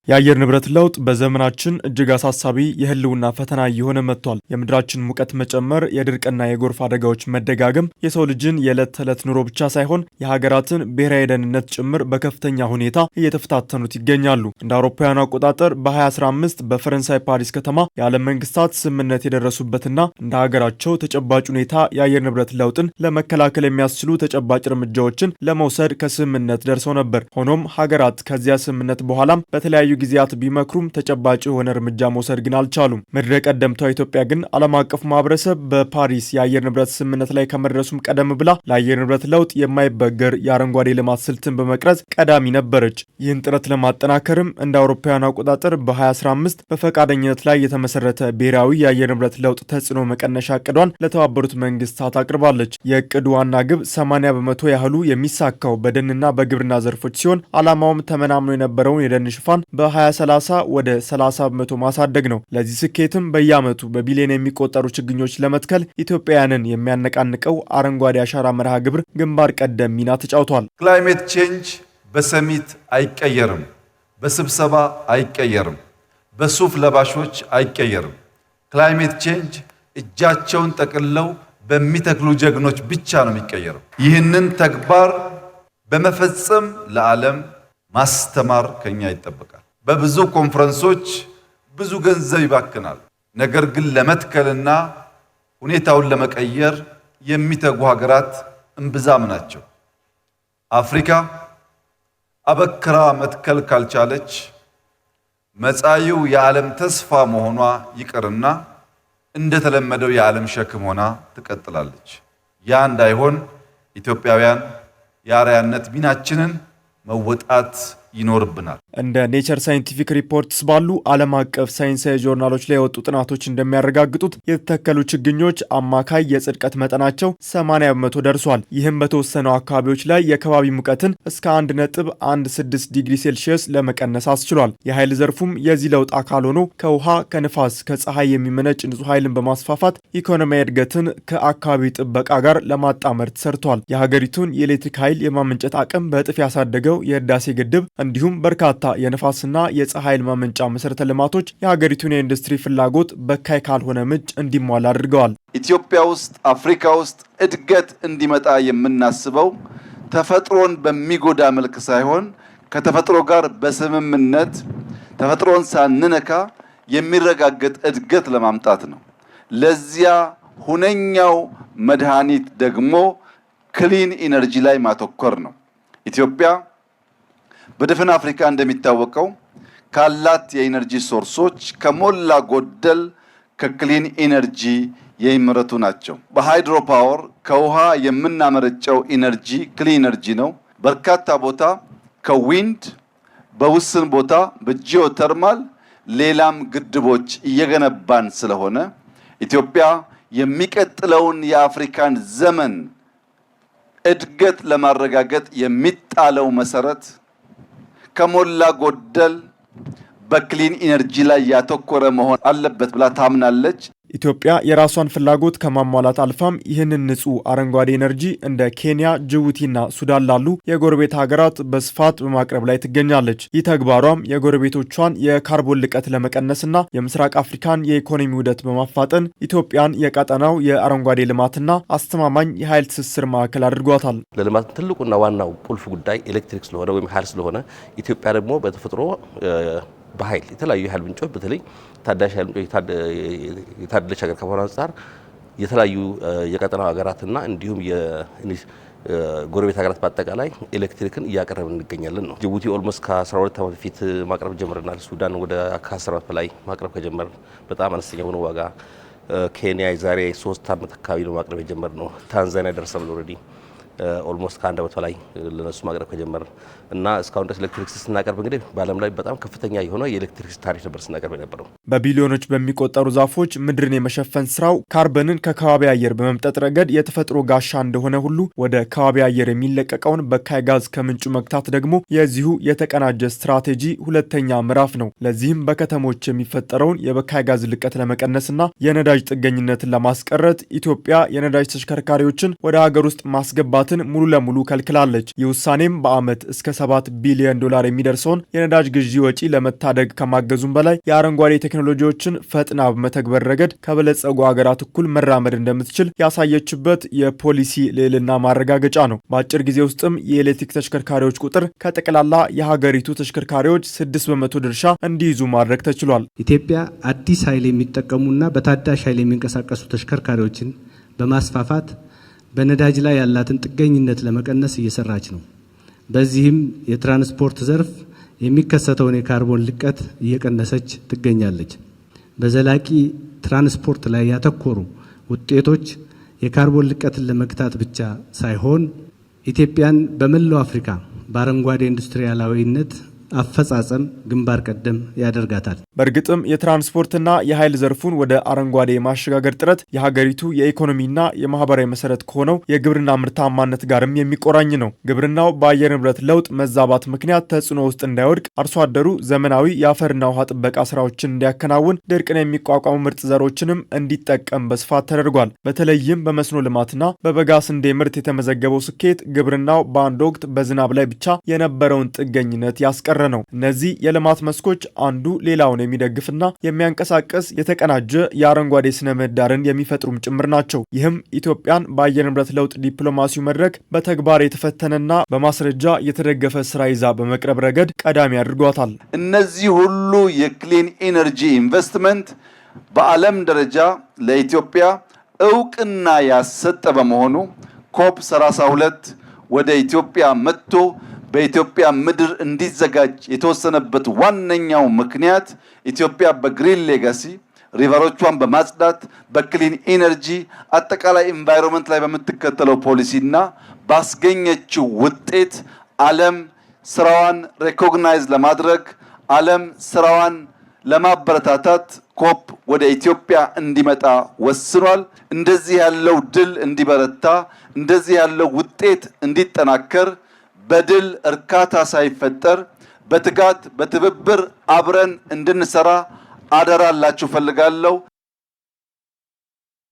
የአየር ንብረት ለውጥ በዘመናችን እጅግ አሳሳቢ የህልውና ፈተና እየሆነ መጥቷል። የምድራችን ሙቀት መጨመር፣ የድርቅና የጎርፍ አደጋዎች መደጋገም የሰው ልጅን የዕለት ተዕለት ኑሮ ብቻ ሳይሆን የሀገራትን ብሔራዊ ደህንነት ጭምር በከፍተኛ ሁኔታ እየተፈታተኑት ይገኛሉ። እንደ አውሮፓውያኑ አቆጣጠር በ2015 በፈረንሳይ ፓሪስ ከተማ የዓለም መንግስታት ስምምነት የደረሱበትና እንደ ሀገራቸው ተጨባጭ ሁኔታ የአየር ንብረት ለውጥን ለመከላከል የሚያስችሉ ተጨባጭ እርምጃዎችን ለመውሰድ ከስምምነት ደርሰው ነበር። ሆኖም ሀገራት ከዚያ ስምምነት በኋላም በተለያዩ ጊዜያት ቢመክሩም ተጨባጭ የሆነ እርምጃ መውሰድ ግን አልቻሉም። ምድረ ቀደምቷ ኢትዮጵያ ግን ዓለም አቀፍ ማህበረሰብ በፓሪስ የአየር ንብረት ስምምነት ላይ ከመድረሱም ቀደም ብላ ለአየር ንብረት ለውጥ የማይበገር የአረንጓዴ ልማት ስልትን በመቅረጽ ቀዳሚ ነበረች። ይህን ጥረት ለማጠናከርም እንደ አውሮፓውያኑ አቆጣጠር በ2015 በፈቃደኝነት ላይ የተመሰረተ ብሔራዊ የአየር ንብረት ለውጥ ተጽዕኖ መቀነሻ እቅዷን ለተባበሩት መንግስታት አቅርባለች። የእቅዱ ዋና ግብ 80 በመቶ ያህሉ የሚሳካው በደንና በግብርና ዘርፎች ሲሆን ዓላማውም ተመናምኖ የነበረውን የደን ሽፋን በ2030 ወደ 30 በመቶ ማሳደግ ነው። ለዚህ ስኬትም በየዓመቱ በቢሊዮን የሚቆጠሩ ችግኞች ለመትከል ኢትዮጵያውያንን የሚያነቃንቀው አረንጓዴ አሻራ መርሃ ግብር ግንባር ቀደም ሚና ተጫውቷል። ክላይሜት ቼንጅ በሰሚት አይቀየርም፣ በስብሰባ አይቀየርም፣ በሱፍ ለባሾች አይቀየርም። ክላይሜት ቼንጅ እጃቸውን ጠቅልለው በሚተክሉ ጀግኖች ብቻ ነው የሚቀየረው። ይህንን ተግባር በመፈጸም ለዓለም ማስተማር ከኛ ይጠበቃል። በብዙ ኮንፈረንሶች ብዙ ገንዘብ ይባክናል። ነገር ግን ለመትከልና ሁኔታውን ለመቀየር የሚተጉ ሀገራት እምብዛም ናቸው። አፍሪካ አበክራ መትከል ካልቻለች መጻኢው የዓለም ተስፋ መሆኗ ይቅርና እንደተለመደው የዓለም ሸክም ሆና ትቀጥላለች። ያ እንዳይሆን ኢትዮጵያውያን የአርአያነት ሚናችንን መወጣት ይኖርብናል። እንደ ኔቸር ሳይንቲፊክ ሪፖርትስ ባሉ ዓለም አቀፍ ሳይንሳዊ ጆርናሎች ላይ የወጡ ጥናቶች እንደሚያረጋግጡት የተተከሉ ችግኞች አማካይ የጽድቀት መጠናቸው 80 በመቶ ደርሷል። ይህም በተወሰኑ አካባቢዎች ላይ የከባቢ ሙቀትን እስከ 1.16 ዲግሪ ሴልሺየስ ለመቀነስ አስችሏል። የኃይል ዘርፉም የዚህ ለውጥ አካል ሆኖ ከውሃ፣ ከንፋስ፣ ከፀሐይ የሚመነጭ ንጹህ ኃይልን በማስፋፋት ኢኮኖሚያዊ እድገትን ከአካባቢ ጥበቃ ጋር ለማጣመር ተሰርቷል። የሀገሪቱን የኤሌክትሪክ ኃይል የማመንጨት አቅም በእጥፍ ያሳደገው የህዳሴ ግድብ እንዲሁም በርካታ የነፋስና የፀሐይ ኃይል ማመንጫ መሰረተ ልማቶች የሀገሪቱን የኢንዱስትሪ ፍላጎት በካይ ካልሆነ ምንጭ እንዲሟላ አድርገዋል። ኢትዮጵያ ውስጥ፣ አፍሪካ ውስጥ እድገት እንዲመጣ የምናስበው ተፈጥሮን በሚጎዳ መልክ ሳይሆን ከተፈጥሮ ጋር በስምምነት ተፈጥሮን ሳንነካ የሚረጋገጥ እድገት ለማምጣት ነው። ለዚያ ሁነኛው መድኃኒት ደግሞ ክሊን ኢነርጂ ላይ ማተኮር ነው። ኢትዮጵያ በደፈን አፍሪካ እንደሚታወቀው ካላት የኢነርጂ ሶርሶች ከሞላ ጎደል ከክሊን ኢነርጂ የሚመረቱ ናቸው። በሃይድሮ ፓወር ከውሃ የምናመረጨው ኢነርጂ ክሊን ኢነርጂ ነው። በርካታ ቦታ ከዊንድ፣ በውስን ቦታ በጂኦተርማል ሌላም ግድቦች እየገነባን ስለሆነ ኢትዮጵያ የሚቀጥለውን የአፍሪካን ዘመን እድገት ለማረጋገጥ የሚጣለው መሰረት ከሞላ ጎደል በክሊን ኢነርጂ ላይ ያተኮረ መሆን አለበት ብላ ታምናለች። ኢትዮጵያ የራሷን ፍላጎት ከማሟላት አልፋም ይህንን ንጹህ አረንጓዴ ኤነርጂ እንደ ኬንያ፣ ጅቡቲና ሱዳን ላሉ የጎረቤት ሀገራት በስፋት በማቅረብ ላይ ትገኛለች። ይህ ተግባሯም የጎረቤቶቿን የካርቦን ልቀት ለመቀነስና የምስራቅ አፍሪካን የኢኮኖሚ ውህደት በማፋጠን ኢትዮጵያን የቀጠናው የአረንጓዴ ልማትና አስተማማኝ የኃይል ትስስር ማዕከል አድርጓታል። ለልማት ትልቁና ዋናው ቁልፍ ጉዳይ ኤሌክትሪክ ስለሆነ ወይም ኃይል ስለሆነ ኢትዮጵያ ደግሞ በተፈጥሮ በኃይል የተለያዩ የኃይል ምንጮች በተለይ ታዳሽ ኃይል ምንጮች የታደለች ሀገር ከመሆኑ አንጻር የተለያዩ የቀጠናው ሀገራትና እንዲሁም የጎረቤት ሀገራት በአጠቃላይ ኤሌክትሪክን እያቀረብን እንገኛለን ነው። ጅቡቲ ኦልሞስት ከ12 ዓመት በፊት ማቅረብ ጀምረናል። ሱዳን ወደ ከ10 ዓመት በላይ ማቅረብ ከጀመር በጣም አነስተኛ ሆኖ ዋጋ። ኬንያ የዛሬ 3 ዓመት አካባቢ ነው ማቅረብ የጀመርነው። ታንዛኒያ ደርሰናል ኦልሬዲ ኦልሞስት ከአንድ ዓመት በላይ ለነሱ ማቅረብ ከጀመረ እና እስካሁን ድረስ ኤሌክትሪክ ስናቀርብ እንግዲህ በዓለም ላይ በጣም ከፍተኛ የሆነ የኤሌክትሪክ ታሪፍ ነበር ስናቀርብ የነበረው። በቢሊዮኖች በሚቆጠሩ ዛፎች ምድርን የመሸፈን ስራው ካርበንን ከከባቢ አየር በመምጠጥ ረገድ የተፈጥሮ ጋሻ እንደሆነ ሁሉ ወደ ከባቢ አየር የሚለቀቀውን በካይ ጋዝ ከምንጩ መግታት ደግሞ የዚሁ የተቀናጀ ስትራቴጂ ሁለተኛ ምዕራፍ ነው። ለዚህም በከተሞች የሚፈጠረውን የበካይ ጋዝ ልቀት ለመቀነስና የነዳጅ ጥገኝነትን ለማስቀረት ኢትዮጵያ የነዳጅ ተሽከርካሪዎችን ወደ ሀገር ውስጥ ማስገባት ማስገባትን ሙሉ ለሙሉ ከልክላለች። ይህ ውሳኔም በዓመት እስከ $7 ቢሊዮን የሚደርሰውን የነዳጅ ግዢ ወጪ ለመታደግ ከማገዙም በላይ የአረንጓዴ ቴክኖሎጂዎችን ፈጥና በመተግበር ረገድ ከበለጸጉ ሀገራት እኩል መራመድ እንደምትችል ያሳየችበት የፖሊሲ ልዕልና ማረጋገጫ ነው። በአጭር ጊዜ ውስጥም የኤሌክትሪክ ተሽከርካሪዎች ቁጥር ከጠቅላላ የሀገሪቱ ተሽከርካሪዎች 6% ድርሻ እንዲይዙ ማድረግ ተችሏል። ኢትዮጵያ አዲስ ኃይል የሚጠቀሙና በታዳሽ ኃይል የሚንቀሳቀሱ ተሽከርካሪዎችን በማስፋፋት በነዳጅ ላይ ያላትን ጥገኝነት ለመቀነስ እየሰራች ነው። በዚህም የትራንስፖርት ዘርፍ የሚከሰተውን የካርቦን ልቀት እየቀነሰች ትገኛለች። በዘላቂ ትራንስፖርት ላይ ያተኮሩ ውጤቶች የካርቦን ልቀትን ለመግታት ብቻ ሳይሆን ኢትዮጵያን በመላው አፍሪካ በአረንጓዴ ኢንዱስትሪያላዊነት አፈጻጸም ግንባር ቀደም ያደርጋታል። በእርግጥም የትራንስፖርትና የኃይል ዘርፉን ወደ አረንጓዴ የማሸጋገር ጥረት የሀገሪቱ የኢኮኖሚና የማህበራዊ መሰረት ከሆነው የግብርና ምርታማነት ጋርም የሚቆራኝ ነው። ግብርናው በአየር ንብረት ለውጥ መዛባት ምክንያት ተጽዕኖ ውስጥ እንዳይወድቅ አርሶ አደሩ ዘመናዊ የአፈርና ውሃ ጥበቃ ስራዎችን እንዲያከናውን፣ ድርቅን የሚቋቋሙ ምርጥ ዘሮችንም እንዲጠቀም በስፋት ተደርጓል። በተለይም በመስኖ ልማትና በበጋ ስንዴ ምርት የተመዘገበው ስኬት ግብርናው በአንድ ወቅት በዝናብ ላይ ብቻ የነበረውን ጥገኝነት ያስቀረ ነው። እነዚህ የልማት መስኮች አንዱ ሌላውን የሚደግፍና የሚያንቀሳቀስ የተቀናጀ የአረንጓዴ ስነ ምህዳርን የሚፈጥሩም ጭምር ናቸው። ይህም ኢትዮጵያን በአየር ንብረት ለውጥ ዲፕሎማሲው መድረክ በተግባር የተፈተነና በማስረጃ የተደገፈ ስራ ይዛ በመቅረብ ረገድ ቀዳሚ አድርጓታል። እነዚህ ሁሉ የክሊን ኢነርጂ ኢንቨስትመንት በዓለም ደረጃ ለኢትዮጵያ እውቅና ያሰጠ በመሆኑ ኮፕ 32 ወደ ኢትዮጵያ መጥቶ በኢትዮጵያ ምድር እንዲዘጋጅ የተወሰነበት ዋነኛው ምክንያት ኢትዮጵያ በግሪን ሌጋሲ ሪቨሮቿን በማጽዳት በክሊን ኢነርጂ አጠቃላይ ኢንቫይሮንመንት ላይ በምትከተለው ፖሊሲና ባስገኘችው ውጤት ዓለም ስራዋን ሬኮግናይዝ ለማድረግ ዓለም ስራዋን ለማበረታታት ኮፕ ወደ ኢትዮጵያ እንዲመጣ ወስኗል። እንደዚህ ያለው ድል እንዲበረታ፣ እንደዚህ ያለው ውጤት እንዲጠናከር በድል እርካታ ሳይፈጠር በትጋት በትብብር አብረን እንድንሰራ አደራላችሁ ፈልጋለሁ።